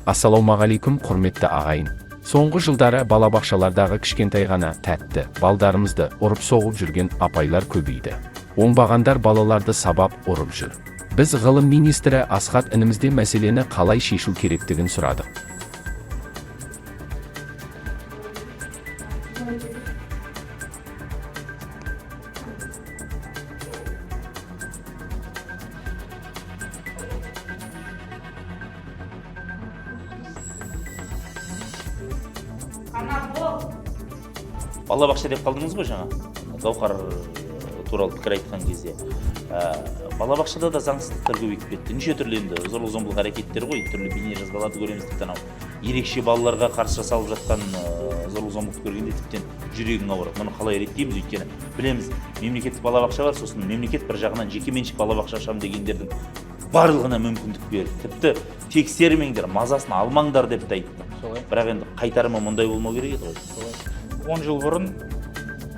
Ассалаумағалейкум, құрметті ағайын. Соңғы жылдары балабақшалардағы кішкентай ғана тәтті балдарымызды ұрып соғып жүрген апайлар көбейді. Оңбағандар балаларды сабап ұрып жүр. Біз ғылым министрі Асхат інімізден мәселені қалай шешу керектігін сұрадық. Балабақша деп қалдыңыз ғой жаңа, Гаухар туралы пікір айтқан кезде. Балабақшада да заңсыздықтар көбейіп кетті. Неше түрлі енді зорлық-зомбылық әрекеттер ғой, түрлі бейне жазбаларды көреміз. Тіптен ерекше балаларға қарсы жасалып жатқан зорлық-зомбылықты көргенде тіптен жүрегің ауырады. Мұны қалай реттейміз? Өйткені білеміз, мемлекеттік балабақша бар, сосын мемлекет бір жағынан жекеменшік балабақша ашамын дегендердің барлығына мүмкіндік берді. Тіпті тексермеңдер, мазасын алмаңдар деп те айтты. Бірақ енді қайтарымы мұндай болмау керек еді ғой. 10 жыл бұрын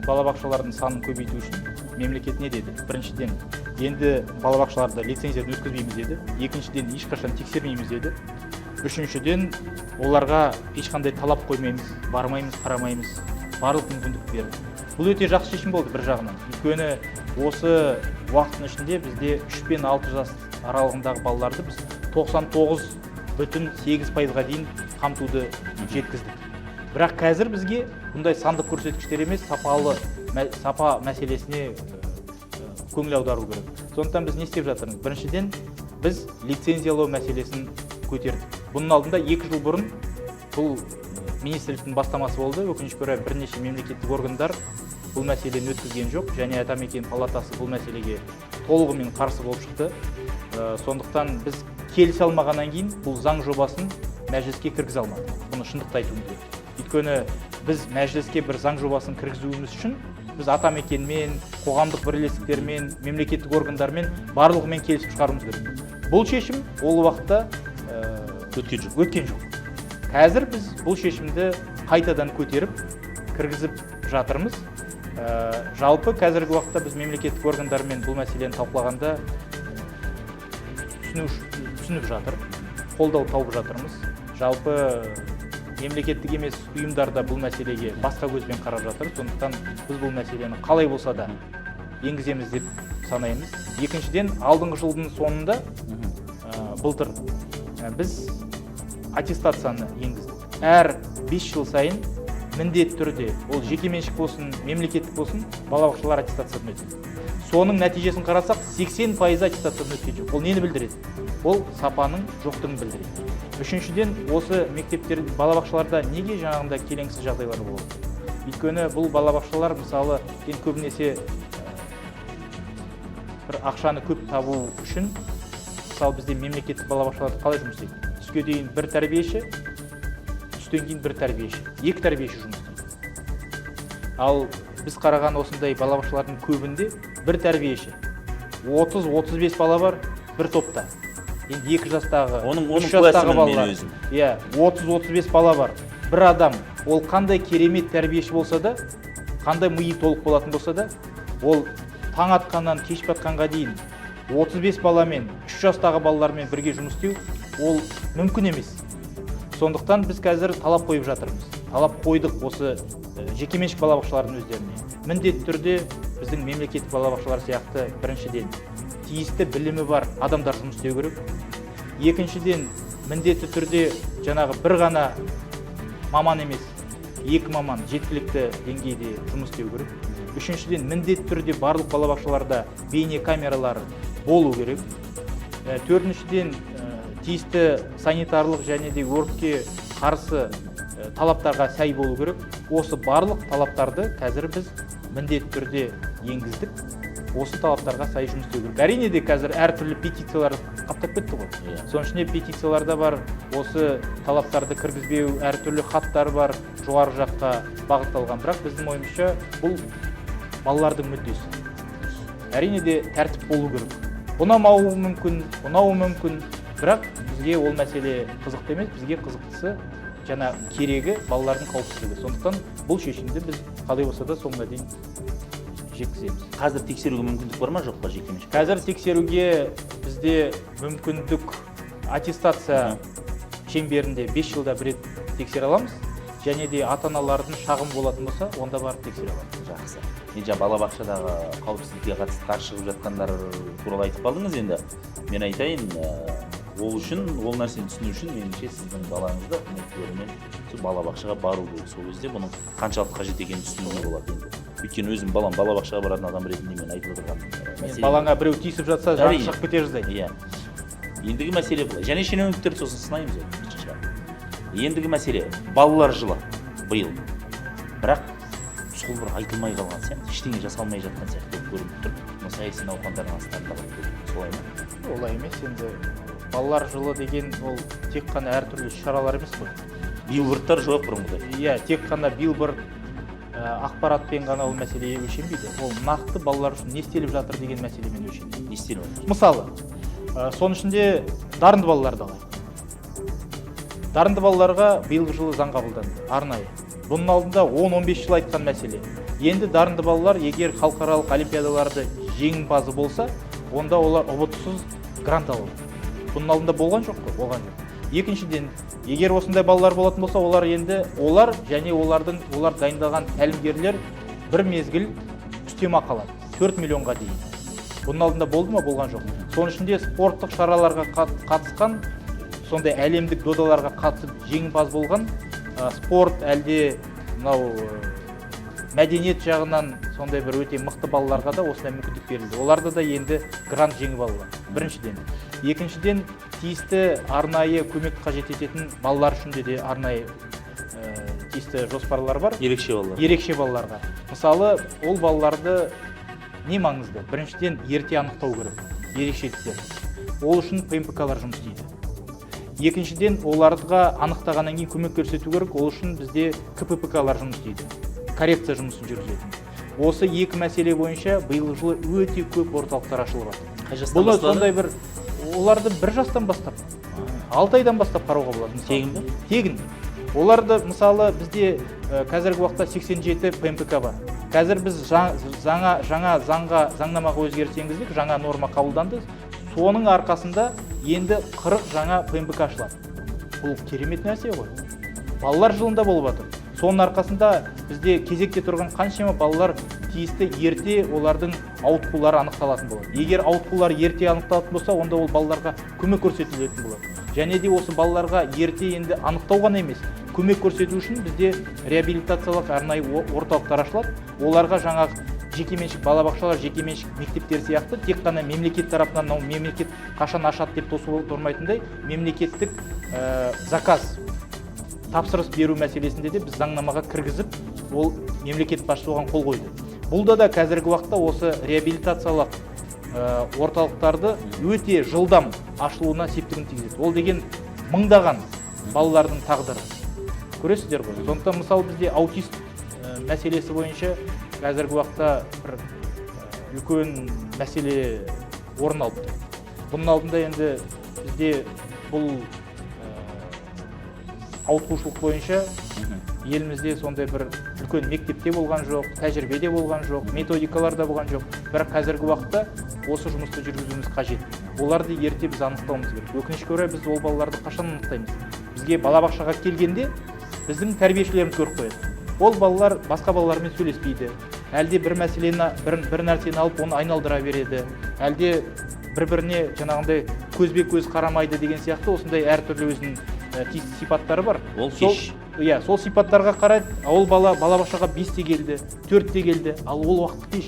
балабақшалардың санын көбейту үшін мемлекет не деді? Біріншіден, енді балабақшаларды лицензиядан өткізбейміз деді. Екіншіден, ешқашан тексермейміз деді. Үшіншіден, оларға ешқандай талап қоймаймыз, бармаймыз, қарамаймыз, барлық мүмкіндік берді. Бұл өте жақсы шешім болды бір жағынан. Өйткені осы уақыттың ішінде бізде 3 пен 6 жас аралығындағы балаларды біз 99,8%-ға дейін қамтуды жеткіздік. Бірақ қазір бізге бұндай сандық көрсеткіштер емес, сапа мәселесіне көңіл аудару керек. Сондықтан біз не істеп жатырмыз? Біріншіден, біз лицензиялау мәселесін көтердік. Бұның алдында 2 жыл бұрын бұл министрліктің бастамасы болды. Өкінішке орай бірнеше мемлекеттік органдар бұл мәселені өткізген жоқ, және Атамекен палатасы бұл мәселеге толығымен қарсы болып шықты. Сондықтан біз келісе алмағаннан кейін бұл заң жобасын мәжіліске кіргізе алмадық. Бұны шындықты айтуым керек. Өйткені біз мәжіліске бір заң жобасын кіргізуіміз үшін біз Атамекенмен, қоғамдық бірлестіктермен, мемлекеттік органдармен барлығымен келісіп шығаруымыз керек. Бұл шешім ол уақытта өткен жоқ. Қазір біз бұл шешімді қайтадан көтеріп, кіргізіп жатырмыз. Жалпы қазіргі уақытта біз мемлекеттік органдармен бұл мәселені талқылағанда түсініп жатыр, қолдау тауып жатырмыз. Жалпы мемлекеттік емес ұйымдарда бұл мәселеге басқа көзбен қарап жатыр. Сондықтан біз бұл мәселені қалай болса да енгіземіз деп санаймыз. Екіншіден, алдыңғы жылдың соңында былтыр біз аттестацияны енгіздік. Әр 5 жыл сайын міндетті түрде, ол жекеменшік болсын, мемлекеттік болсын, балабақшалар аттестациядан өтеді. Соның нәтижесін қарасақ, 80% аттестациядан өткен жоқ. Ол нені білдіреді? Ол сапаның жоқтығын білдіреді. Үшіншіден, осы мектептер, балабақшаларда неге жаңағында келеңсіз жағдайлар болады? Өйткені бұл балабақшалар мысалы көбінесе бір ақшаны көп табу үшін, мысалы бізде мемлекеттік балабақшаларды қалай жұмыс істейді? Түске дейін бір тәрбиеші, түстен кейін бір тәрбиеші, 2 тәрбиеші жұмыс істейді. Ал біз қараған осындай балабақшалардың көбінде бір тәрбиеші, 30-35 бала бар бір топта. Енді 2 жастағы, 3 жастағы балалар, 30-35 бала бар. Бір адам, ол қандай керемет тәрбиеші болса да, қандай миы толық болатын болса да, ол таң атқаннан кеш батқанға дейін 35 баламен, 3 жастағы балалармен бірге жұмыс істеу, ол мүмкін емес. Сондықтан біз қазір талап қойып жатырмыз. Талап қойдық осы жекеменшік балабақшалардың өздеріне. Міндетті түрде біздің мемлекеттік балабақшалар сияқты біріншіден тиісті білімі бар адамдар жұмыс істеу керек. Екіншіден, міндетті түрде жаңағы бір ғана маман емес, 2 маман жеткілікті деңгейде жұмыс істеу керек. Үшіншіден, міндетті түрде барлық балабақшаларда бейне камералары болу керек. Төртіншіден, тиісті санитарлық және де өртке қарсы талаптарға сай болу керек. Осы барлық талаптарды қазір біз міндетті түрде енгіздік. Осы талаптарға сай жұмыс істеу керек. Әрине де қазір әртүрлі петициялар қаптап кетті ғой. Соның ішінде петицияларда бар, осы талаптарды кіргізбеу, әртүрлі хаттар бар, жоғары жаққа бағытталған. Бірақ біздің ойымызша бұл балалардың мүддесі. Әрине де тәртіп болу керек. Ұнамауы мүмкін, бірақ бізге ол мәселе қызықты емес, бізге қызықтысы жаңа керегі балалардың қауіпсіздігі. Сондықтан бұл шешімді біз қалай болса да соңына дейін жеткіземіз. Қазір тексеруге мүмкіндік бар ма, жоқ па жекеменшік? Қазір тексеруге бізде мүмкіндік аттестация шеңберінде 5 жылда бір рет тексере аламыз. Және де ата-аналардың шағым болатын болса, онда барып тексере аламыз. Жақсы. Мен жаңа балабақшадағы қауіпсіздікке қатысты қарсы шығып жатқандар туралы айтып қалдыңыз. Енді мен айтайын, ол үшін, ол нәрсені түсіну үшін меніңше сіздің балаңызды үкіметтермен балабақшаға бару керек. Сол кезде бұның қаншалықты қажет екенін түсінуге болады енді. Өйткені өзім балам балабақшаға баратын адам ретінде мен айтып отырған мәселе. Балаңа біреу тиісіп жатса, жаны шығып кете жаздайды. Иә. Ендігі мәселе былай. Және шенеуніктерді сосын сынаймыз енді. Ендігі мәселе балалар жылы биыл. Бірақ сол бір айтылмай қалған сияқты, ештеңе жасалмай жатқан сияқты көрініп тұр. Мына саяси науқандардың астарында солай ма? Олай емес, енді балалар жылы деген ол тек қана әртүрлі шаралар емес қой. Билбордтар жоқ бұрынғыдай. Иә, тек қана билборд ақпаратпен ғана ол мәселе өлшенбейді. Ол нақты балалар үшін не істеліп жатыр деген мәселемен өлшенеді. Не істеліп жатыр? Мысалы, соның ішінде дарынды балаларды алайық. Дарынды балаларға биылғы жылы заң қабылданды, арнайы. Бұның алдында 10-15 жыл айтқан мәселе. Енді дарынды балалар егер халықаралық олимпиадаларды жеңімпазы болса, онда олар ұбытсыз грант алады. Бұның алдында болған жоқ қой, болған жоқ. Екіншіден, егер осындай балалар болатын болса, олар және олар дайындалған тәлімгерлер бір мезгіл үстемақы алады, 4 миллионға дейін. Бұның алдында болды ма, болған жоқ. Соның ішінде спорттық шараларға қатысқан, сондай әлемдік додаларға қатысып жеңімпаз болған спорт әлде мәдениет жағынан сондай бір өте мықты балаларға да осындай мүмкіндік берілді. Оларды да енді грант жеңіп алды. Біріншіден. Екіншіден, тиісті арнайы көмек қажет ететін балалар үшін де арнайы тиісті жоспарлар бар. Ерекше балаларға. Мысалы, ол балаларды не маңызды? Біріншіден, ерте анықтау керек. Ерекшеліктер. Ол үшін ПМПК-лар жұмыс істейді. Екіншіден, оларға анықтағаннан кейін көмек көрсету керек. Ол үшін бізде КППК-лар жұмыс істейді. Коррекция жұмысын жүргізетін. Осы екі мәселе бойынша биылғы жылы өте көп орталықтар ашылып жатыр. Қай жастан бастады? Сондай бір оларды 1 жастан бастап, 6 айдан бастап қарауға болады. Тегін бе? Тегін. Оларды мысалы бізде қазіргі уақытта 87 ПМПК бар. Қазір біз жаңа заңнамаға өзгеріс енгіздік, жаңа норма қабылданды. Соның арқасында енді 40 жаңа ПМПК ашылады. Бұл керемет нәрсе ғой. Балалар жылында болып жатыр. Соның арқасында бізде кезекте тұрған қаншама балалар тиісті ерте олардың ауытқулары анықталатын болады. Егер ауытқулар ерте анықталатын болса, онда ол балаларға көмек көрсетілетін болады. Және де осы балаларға ерте енді анықтау ғана емес, көмек көрсету үшін бізде реабилитациялық арнайы орталықтар ашылады. Оларға жаңағы жекеменшік балабақшалар, жекеменшік мектептер сияқты тек қана мемлекет тарапынан, мемлекет қашан ашады деп тосып тұрмайтындай мемлекеттік заказ тапсырыс беру мәселесінде де біз заңнамаға кіргізіп, ол мемлекет басшысы оған қол қойды. Бұлда да қазіргі уақытта осы реабилитациялық орталықтарды өте жылдам ашылуына септігін тигізеді. Ол деген мыңдаған балалардың тағдыры. Көресіздер ғой. Сондықтан мысалы бізде аутист мәселесі бойынша қазіргі уақытта бір үлкен мәселе орын алып тұр. Бұның алдында енді бізде бұл ауытқушылық бойынша елімізде сондай бір үлкен мектепте болған жоқ, тәжірибеде болған жоқ, методикаларда болған жоқ. Бірақ қазіргі уақытта осы жұмысты жүргізуіміз қажет. Оларды ерте біз анықтауымыз керек. Өкінішке орай біз ол балаларды қашан анықтаймыз? Бізге балабақшаға келгенде біздің тәрбиешілеріміз көріп қояды. Ол балалар басқа балалармен сөйлеспейді. Әлде бір мәселені, бір нәрсені алып оны айналдыра береді. Әлде бір-біріне жаңағындай көзбе-көз қарамайды деген сияқты осындай әртүрлі өзінің тиісті сипаттары бар. Ол кеш. Иә, сол сипаттарға қарайды. Ол балабақшаға 5-те келді, 4-те келді. Ал ол уақыт кеш.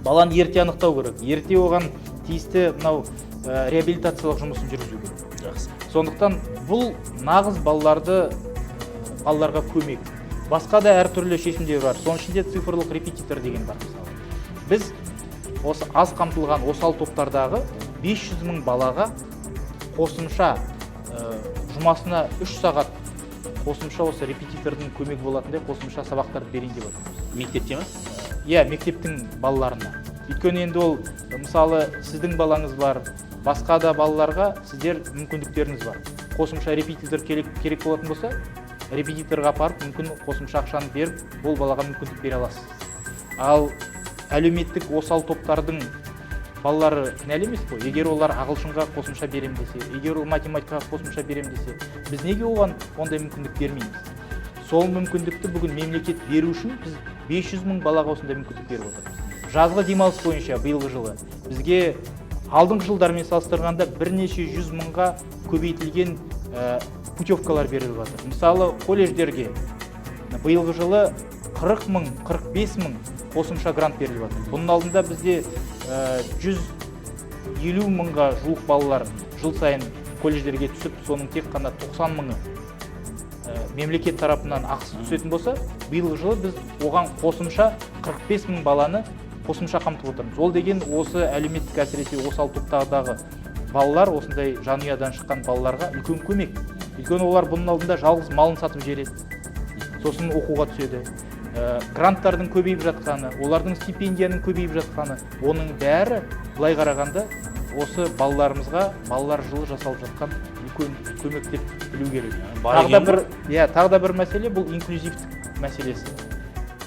Баланы ерте анықтау керек. Ерте оған тиісті мынау реабилитациялық жұмысын жүргізу керек. Жақсы. Сондықтан бұл нағыз балаларға көмек. Басқа да әртүрлі шешімдер бар. Соның ішінде цифрлық репетитор деген бар. Біз осы аз қамтылған осал топтардағы 500 мың балаға қосымша жұмасына 3 сағат қосымша осы репетитордың көмегі болатындай қосымша сабақтарды берейін деп отырмыз. Мектепте ме? Иә, мектептің балаларына. Өйткені енді ол мысалы сіздің балаңыз бар, басқа да балаларға сіздер мүмкіндіктеріңіз бар. Қосымша репетитор керек болатын болса, репетиторға апарып, мүмкін қосымша ақшаны беріп, ол балаға мүмкіндік бере аласыз. Ал әлеуметтік осал топтардың балалары кінәлі емес қой. Егер олар ағылшынға қосымша берем десе, егер ол математикаға қосымша берем десе, біз неге оған ондай мүмкіндік бермейміз? Сол мүмкіндікті бүгін мемлекет беру үшін біз 500 мың балаға осындай мүмкіндік беріп отырмыз. Жазғы демалыс бойынша биылғы жылы бізге алдыңғы жылдармен салыстырғанда бірнеше жүз мыңға көбейтілген путевкалар беріліп жатыр. Мысалы, колледждерге биылғы жылы 40 мың, 45 мың қосымша грант беріліп жатыр. Бұның алдында бізде 150 мыңға жуық балалар жыл сайын колледждерге түсіп, соның тек қана 90 мыңы мемлекет тарапынан ақысы түсетін болса, биылғы жылы біз оған қосымша 45 мың баланы қосымша қамтып отырмыз. Ол деген осы әлеуметтік әсіресе осал топтағы балалар, осындай жанұядан шыққан балаларға үлкен көмек. Өйткені олар бұның алдында жалғыз малын сатып жереді, сосын оқуға түседі. Гранттардың көбейіп жатқаны, олардың стипендияның көбейіп жатқаны, оның бәрі былай қарағанда осы балаларымызға балалар жылы жасалып жатқан үлкен көмек деп білу керек. Тағы да бір мәселе, бұл инклюзивтік мәселесі.